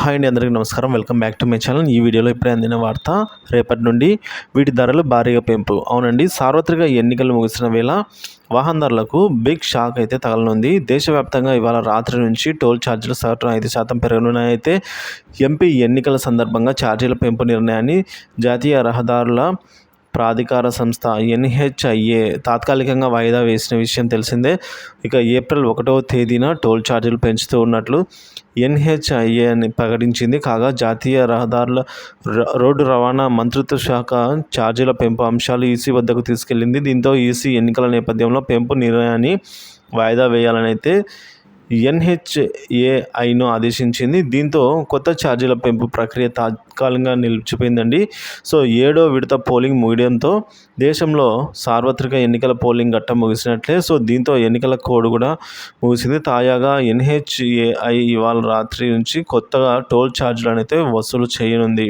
Hi అండి, అందరికీ నమస్కారం. Welcome back to my channel. ఈ వీడియోలో ఇప్పుడే అందిన వార్త, రేపటి నుండి వీటి ధరలు భారీగా పెంపు. అవునండి, సార్వత్రిక ఎన్నికలు ముగిసిన వేళ వాహనదారులకు బిగ్ షాక్ అయితే తగలనుంది. దేశవ్యాప్తంగా ఇవాళ రాత్రి నుంచి టోల్ ఛార్జీలు సగటున 5% పెరగనున్నాయి. అయితే ఎంపీ ఎన్నికల సందర్భంగా ఛార్జీల పెంపు నిర్ణయాన్ని జాతీయ రహదారుల ప్రాధికార సంస్థ NHIA తాత్కాలికంగా వాయిదా వేసిన విషయం తెలిసిందే. ఇక ఏప్రిల్ 1వ తేదీన టోల్ ఛార్జీలు పెంచుతూ ఉన్నట్లు NHIA అని ప్రకటించింది. కాగా జాతీయ రహదారుల రోడ్డు రవాణా మంత్రిత్వ శాఖ ఛార్జీల పెంపు అంశాలు ఈసీ వద్దకు తీసుకెళ్లింది. దీంతో ఈసీ ఎన్నికల నేపథ్యంలో పెంపు నిర్ణయాన్ని వాయిదా వేయాలని అయితే NHAIను ఆదేశించింది. దీంతో కొత్త ఛార్జీల పెంపు ప్రక్రియ తాత్కాలికంగా నిలిచిపోయిందండి. సో 7వ విడత పోలింగ్ ముగియడంతో దేశంలో సార్వత్రిక ఎన్నికల పోలింగ్ ఘట్టం ముగిసినట్లే. సో దీంతో ఎన్నికల కోడ్ కూడా ముగిసింది. తాజాగా NHAI ఇవాళ రాత్రి నుంచి కొత్తగా టోల్ ఛార్జీలను అయితే వసూలు చేయనుంది.